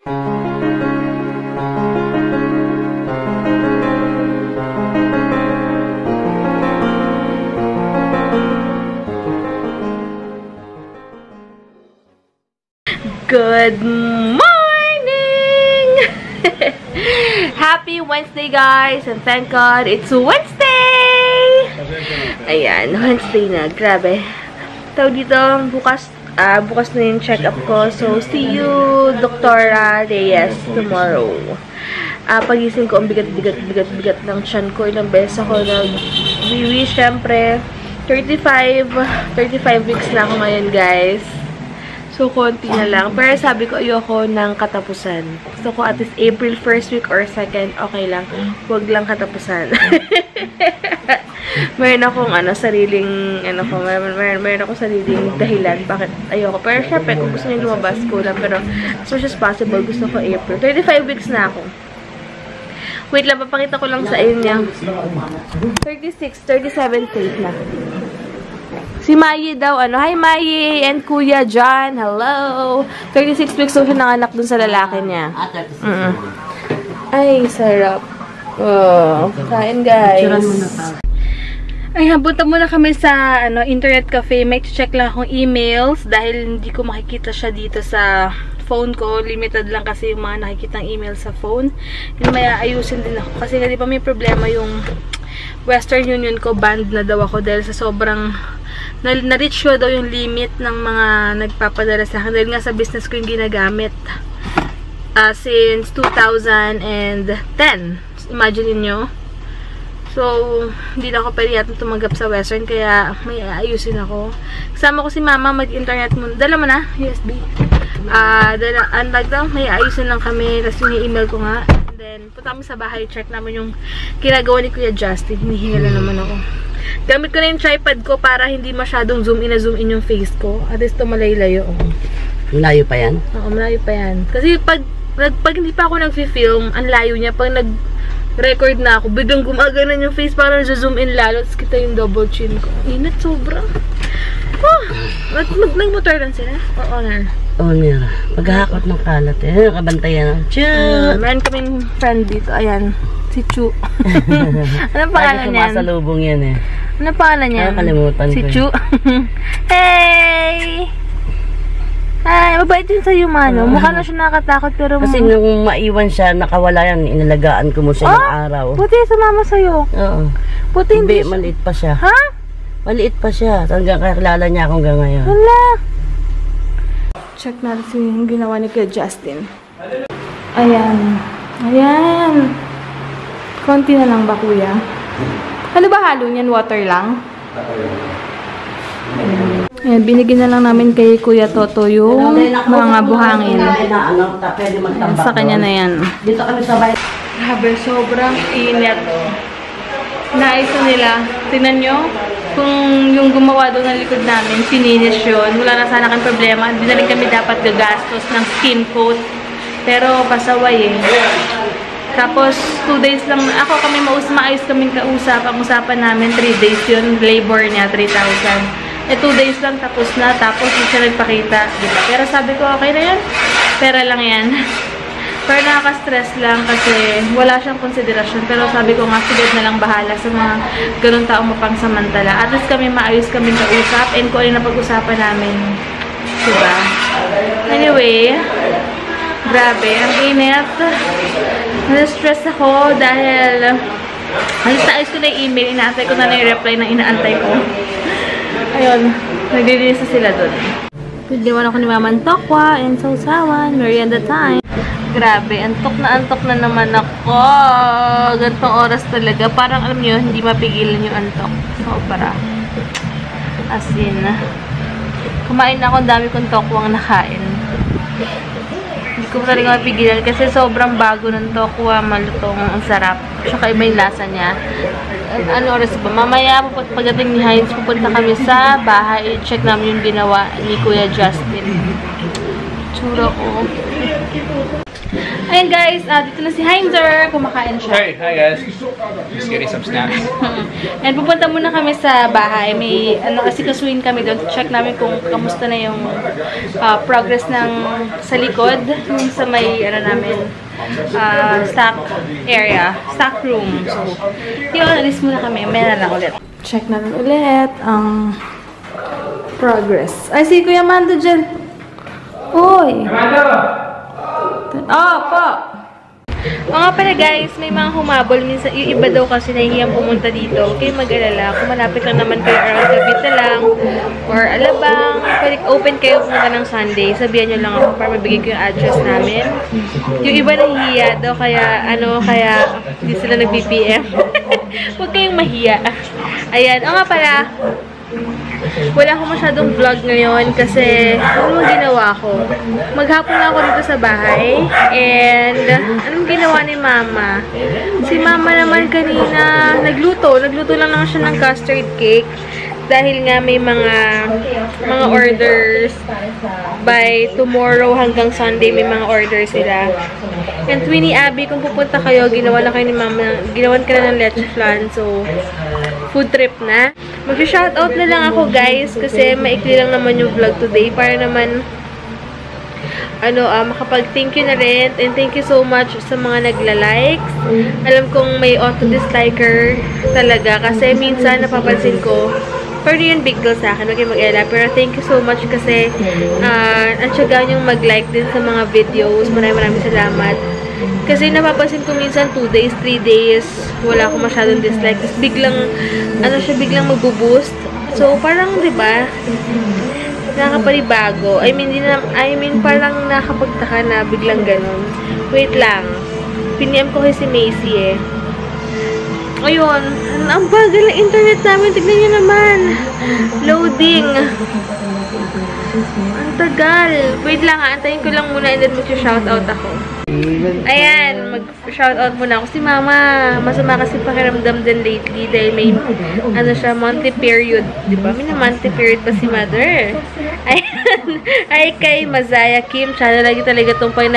Good morning! Happy Wednesday, guys! And thank God, it's Wednesday! Ayan, Wednesday na. Grabe. Tawag dito, bukas na yung check-up ko. So, see you, Dr. Reyes, tomorrow. Pagising ko, ang bigat ng tiyan ko. Ilang beses ako nag-wiwi. Siyempre, 35 weeks na ako ngayon, guys. So, konti na lang. Pero sabi ko, ayoko ng katapusan. Gusto ko at least April 1st week or 2nd, okay lang. Huwag lang katapusan. Meron akong, sariling, meron akong sariling dahilan bakit ayoko. Pero syempre, kung gusto niyo lumabas ko lang. Pero, as much as possible, gusto ko April. 35 weeks na ako. Wait lang, papakita ko lang sa inyo. 37 days na. Si Mayi daw, Hi Mayi and Kuya John, hello! 36 weeks so siya nanganak dun sa lalaki niya. Ay, sarap. Oh, kain guys. Ay, habunta muna kami sa internet cafe. May check lang akong emails dahil hindi ko makikita siya dito sa phone ko. Limited lang kasi yung mga nakikitang email sa phone. Yung may ayusin din ako. Kasi di ba may problema yung Western Union ko, banned na daw ako dahil sa sobrang na-reach ko daw yung limit ng mga nagpapadala sa akin dahil nga sa business ko yung ginagamit since 2010. Imagine niyo. So, hindi na ako pwede yata tumanggap sa Western kaya may ayusin ako. Kasama ko si Mama mag-internet mo. Dala mo na? USB. May ayusin lang kami. Tapos yung email ko nga. Then, punta kami sa bahay. Check namin yung ginagawa ni Kuya Justin. Hinihinga na naman ako. Gamit ko na yung tripod ko para hindi masyadong zoom in yung face ko. At least malayo-layo. Malayo pa yan? Oo, malayo pa yan. Kasi pag hindi pa ako nag-film, ang layo niya. Pag nag-record na ako, biglang gumaganan yung face para zoom in lalo. Tapos kita yung double chin ko. Inat sobra. Mag-motor lang sila? Oo, na. Oo, Nera. Paghahakot ng kalat. Nakabantayan. Chu! Meron kaming friend dito. Ayan. Si Chu. Anong pangalan niyan? Sumasalubong yan eh. Anong pangalan niyan? Nakakalimutan ko. Si Chu. Hey! Ay, mabait din sa'yo, Mano. Mukha na siya nakakatakot pero... Kasi nung maiwan siya, nakawala yan. Inalagaan ko mo siya ng araw. Buti sumama sa'yo. Oo. Buti hindi siya. Maliit pa siya. Ha? Maliit pa siya. Hanggang kakilala niya akong hanggang ngayon. Hala. Check natin yung ginawa ni Kuya Justin. Ayan. Ayan. Konti na lang ba, Kuya? Ano ba halo niyan? Water lang? Ayan, binigyan na lang namin kay Kuya Toto yung mga buhangin. Ayan, sa kanya na yan. Dito kami sabay. Grabe, sobrang init. Naayos na nila. Tingnan nyo, kung yung gumawa doon ng likod namin, finish yun. Wala na sana kang problema. Hindi na rin kami dapat gagastos ng skin coat. Pero pasaway eh. Tapos, 2 days lang, kami maayos kaming kausap. Ang usapan namin, 3 days yun. Labor niya, 3,000. 2 days lang, tapos na. Tapos, hindi siya nagpakita. Diba? Pero sabi ko, okay na yan. Pera lang yan. Pero nakaka-stress lang kasi wala siyang konsiderasyon. Pero sabi ko nga, sigad na lang bahala sa mga ganun taong mapangsamantala. At least kami maayos kaming kausap. And kung ano na pag-usapan namin. Diba? Anyway, grabe, ang init. Na-stress ako dahil ayos ko na yung email, inaantay ko na yung reply ng inaantay ko. Ayun, nag-release na sila dun. Pagdiwan ako ni Mama Tokwa and Sausawan, merienda time. Grabe, antok na naman ako. Gantong oras talaga. Parang alam nyo, hindi mapigilan yung antok. Sobra. As in, kumain na ako, dami kong tokwang nakain. Hindi ko talaga mapigilan kasi sobrang bago ng tokwa, malutong, ang sarap. Tsaka iba yung lasa niya. Ano oras ba? Mamaya, pagdating ni Heinz, pupunta kami sa bahay. Check namin yung ginawa ni Kuya Justin. tsura ko. Ayun guys, dito na si Heinzer. Kumakain siya. Hey, hi guys. Just getting some snacks. And pupunta muna kami sa bahay. May kasi kasuin kami doon. Check namin kung kamusta na yung progress ng sa likod. Yung sa may namin stock area. Stock room. So, yun, alis muna kami. May na lang ulit. Check namin ulit ang progress. Ay, si Kuya Mando dyan. Uy! Po! O nga pala guys, may mga humabol. Minsan, yung iba daw kasi nahihiyang pumunta dito. Kayo mag-alala. Kung malapit lang naman kayo around Cavite lang or Alabang, pwede open kayo pumunta ng Sunday. Sabihan nyo lang ako para mabigay ko yung address namin. Yung iba nahihiya daw, kaya hindi sila nag-BPM. Huwag kayong mahiya. Ayan. O nga pala, wala akong masyadong vlog ngayon kasi anong ginawa ko? Maghapon na ako dito sa bahay and anong ginawa ni Mama? Si Mama naman kanina nagluto lang siya ng custard cake dahil nga may mga orders by tomorrow hanggang Sunday may mga orders sila. And Twinnie Abby, kung pupunta kayo, ginawan kayo ni Mama, ginawan ka na ng leche flan, so food trip na. Mag-shoutout na lang ako guys kasi maikli lang naman yung vlog today para naman makapag-thank you na rin and thank you so much sa mga nagla-likes. Alam kong may auto-disliker talaga kasi minsan napapansin ko pero yun big deal sa akin, huwag kayong mag-ela. Pero thank you so much kasi ang tiyaga niyong mag-like din sa mga videos. Maraming salamat. Kasi napapansin ko minsan 2 days, 3 days, wala akong masyadong dislike. Tapos biglang, biglang mag-boost. So, parang, di ba, nakakapanibago. I mean, parang nakapagtaka na biglang ganun. Wait lang. Piniem ko kay si Macy eh. Ayun, ang bagal ng internet namin. Tignan nyo naman. Loading. Ang tagal. Wait lang ha, antayin ko lang muna and then mag-shoutout ako. Ayan, mag-shoutout muna ako. Si Mama, masama kasi pakiramdam din lately dahil may, monthly period. Diba? May na monthly period pa si Mother. Ayan, ay kay Mazaya Kim. Sana lagi talaga itong pag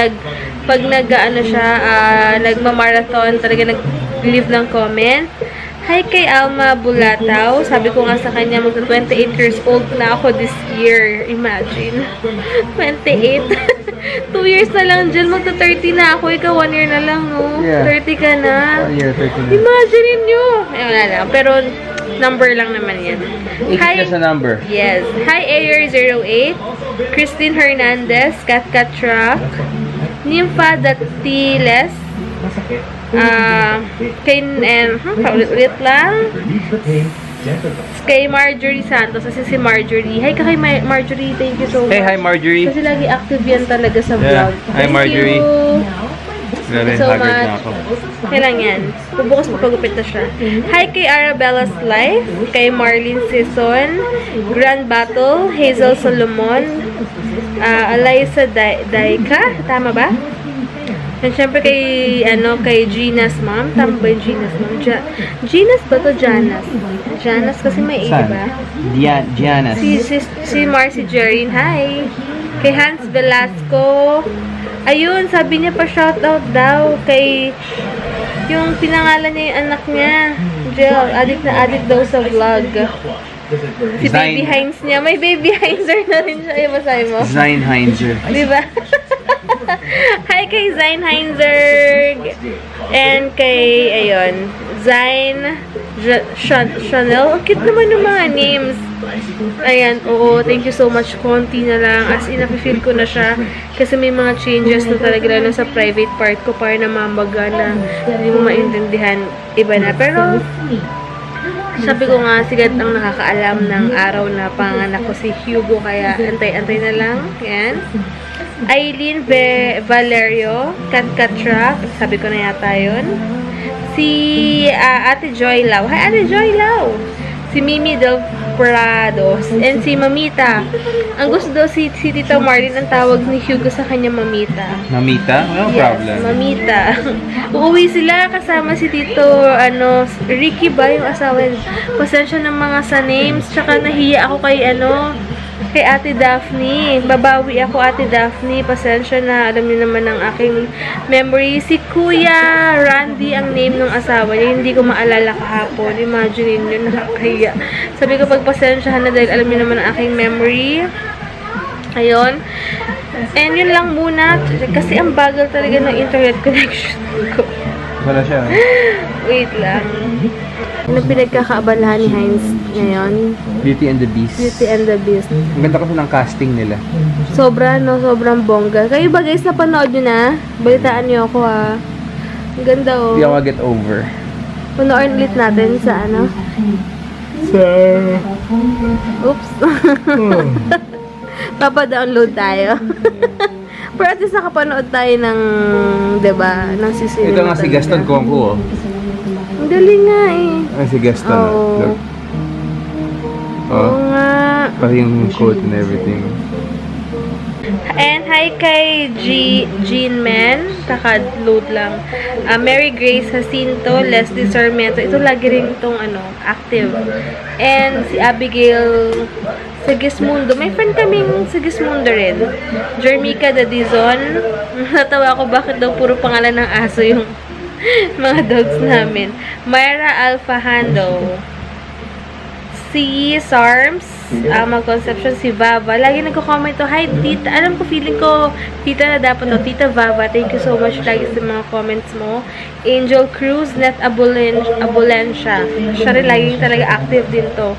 nagmamarathon, talaga nag-leave ng comment. Hi kay Alma Bulataw. Sabi ko nga sa kanya, magta-28 years old na ako this year. Imagine. 28. 2 years na lang dyan. Magta-30 na ako. Ikaw 1 year na lang, no? Yeah. 30 ka na. 1 year, 30 na. Imagine nyo. Ayun na lang. Pero, number lang naman yan. Hi, sa number. Yes. Hi, Ayer08. Christine Hernandez. Kat Truck. Nympha Datiles. Paulit-ulit lang. Kay Marjorie Santos. Kasi si Marjorie. Hi ka kay Marjorie. Thank you so much. Hey, hi Marjorie. Kasi lagi active yan talaga sa vlog. Hi Marjorie. Thank you so much. Kailang yan. Bubukas magpagupit na siya. Hi kay Arabella's Life. Kay Marlene Sison. Grand Battle. Hazel Solomon. Eliza Daika. Tama ba? And syempre kay Gina's mom. Tama ba yung Gina's mom? Gina's ba to? Janas? Janas kasi may A, diba? Giannas. Si Marcy Jerin. Hi! Kay Hans Velasco. Ayun, sabi niya pa shoutout daw kay yung pinangalan niya yung anak niya. Jill, addict na addict daw sa vlog. Si Baby Heinz niya. May Baby Heinzer na rin siya. Ay, masahe mo? Zine Heinzer. Diba? Hi kay Zine Heinzer. And kay, ayun, Zine Chanel. Ang cute naman yung mga names. Ayan, oo, thank you so much. Konti na lang. As in, nafe-feel ko na siya. Kasi may mga changes na talaga lalo sa private part ko para na mamaga na hindi mo maintindihan. Iba na. Pero, sabi ko nga, sigat ang nakakaalam ng araw na panganak ko si Hugo. Kaya, antay-antay na lang. Ayan. Aileen Valerio, Katkatra, sabi ko na yata yun. Si Ate Joy Lau. Hi, Ate Joy Lau. Si Mimi Del Prado. And si Mamita. Ang gusto daw si Tita Marlene ang tawag ni Hugo sa kanya Mamita. Mamita? No problem. Mamita. Uuwi sila kasama si Tito, Ricky ba yung asawa? Pasensya ng mga sa names. Tsaka nahiya ako kay Kay Ate Daphne. Babawi ako, Ate Daphne. Pasensya na. Alam niyo naman ang aking memory. Si Kuya Randy ang name ng asawa niya. Hindi ko maalala kahapon. Imagine niyo, nakakahiya. Sabi ko, pagpasensyahan na dahil alam niyo naman ang aking memory. Ayun. And yun lang muna. Kasi ang bagal talaga ng internet connection ko. Wala siya. Wait lang. Ano pinagkakaabalahan ni Heinz ngayon? Beauty and the Beast. Beauty and the Beast. Ang ganda kasi ng casting nila. Sobra, no? Sobrang bongga. Kayo ba guys, napanood nyo na? Balitaan nyo ako, ha? Ang ganda, oh. Hindi ako get over. Panoorin ulit natin sa ano? Oops. Papa-download tayo. Pero at least nakapanood tayo ng, diba, ng sisino. Ito nga si Gaston Conco, oh. Ang galing nga, eh. Ay, si Gaston, Oo. Look. Oo nga. Pati yung coat and everything. And hi kay Jean Man. Kaka-load lang. Mary Grace Jacinto, Leslie Sarmiento. Ito lagi rin itong active. And si Abigail Sigismundo. May friend kaming Sigismundo rin. Jermica Dadizon. Natawa ako bakit daw puro pangalan ng aso yung mga dogs namin. Myra Alfahando. Si Sarms, mag-conception si Vava. Lagi nagko-comment to, hi tita. Alam ko, feeling ko, tita na dapat to. Tita Vava, thank you so much lagi sa mga comments mo. Angel Cruz, Net Abulencia. Siya rin laging talaga active din to.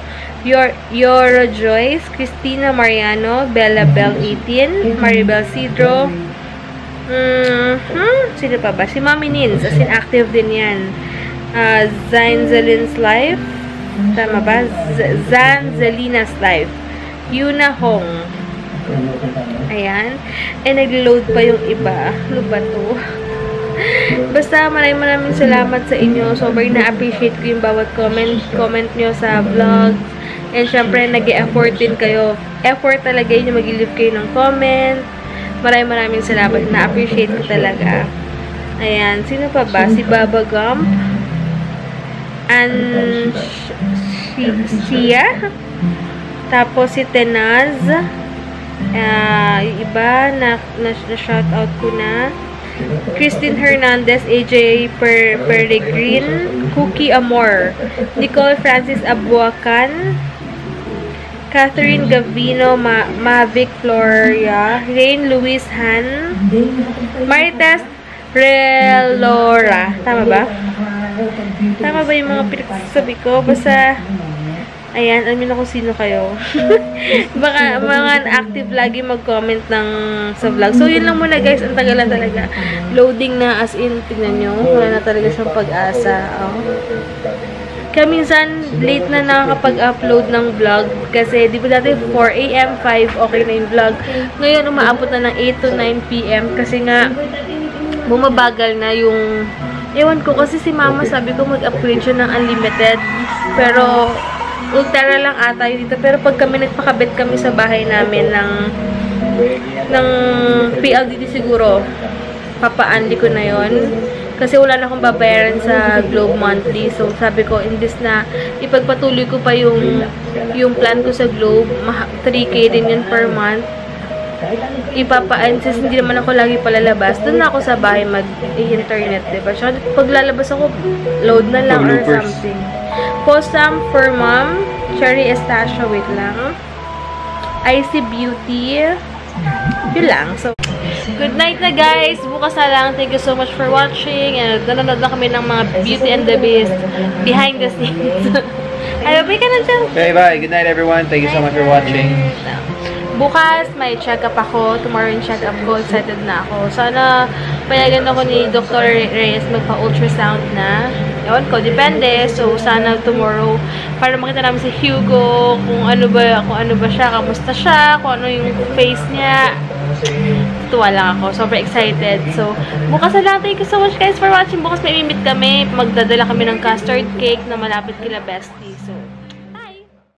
Yoro Joyce, Christina Mariano, Bella Bell 18, Maribel Cedro. Sino pa ba? Si Mami Nins, as in active din yan. Zainzalin's Life. Tama ba? Zanzelina's Life. Yuna Hong. Ayan. And nag-load pa yung iba. Ano ba to? Basta maraming salamat sa inyo. Sobrang na-appreciate ko yung bawat comment nyo sa vlog. And syempre, nag-e-effort din kayo. Effort talaga yun yung mag-leave kayo ng comment. Maraming salamat. Na-appreciate ko talaga. Ayan. Sino pa ba? Si Baba Gump. And Sia. Tapos si Tenaz. Yung iba na shoutout ko na. Christine Hernandez, AJ Peregrin, Cookie Amor, Nicole Francis Abuacan, Catherine Gavino, Mavic Floria, Rain Luis Han, Marites Relora. Tama ba? Tama ba yung mga pinagsasabi ko? Basta, ayan, alam na kung sino kayo. Baka mga active lagi mag-comment sa vlog. So, yun lang muna guys. Ang tagalan talaga. Loading na as in, tignan nyo. Wala na talaga siyang pag-asa. Kaya minsan, late na nakakapag-upload ng vlog. Kasi, di ba dati 4 AM, 5, okay na yung vlog. Ngayon, umaabot na ng 8 to 9 PM. Kasi nga, bumabagal na yung ewan ko kasi si mama sabi ko mag-upgrade siya ng unlimited. Pero ultra lang ata yun dito. Pero pag kami nagpakabit kami sa bahay namin ng PLDT siguro, papaandi ko na yon. Kasi wala na akong babayaran sa Globe monthly. So sabi ko, imbis na ipagpatuloy ko pa yung plan ko sa Globe, 3K din yun per month. Since hindi naman ako lagi palalabas, doon na ako sa bahay mag-internet, diba? So, pag lalabas ako, load na lang or something. Posam for Mom, Cherry Estacio, wait lang. IC Beauty, yun lang. So, good night na guys! Bukas na lang. Thank you so much for watching. And nanonood na kami ng mga Beauty and the Beast behind the scenes. Ay, bye ka na dyan! Okay, bye. Good night, everyone. Thank you so much for watching. Bukas, may check-up ako. Tomorrow yung check-up ko. Excited na ako. Sana payagan ako ni Dr. Reyes magpa-ultrasound na. Ewan ko, depende. So, sana tomorrow, para makita namin si Hugo, kung ano ba siya, kamusta siya, kung ano yung face niya. Tuwa lang ako. Super excited. So, bukas na lang. Thank you so much guys for watching. Bukas may meet kami. Magdadala kami ng custard cake na malapit kila Bestie. So,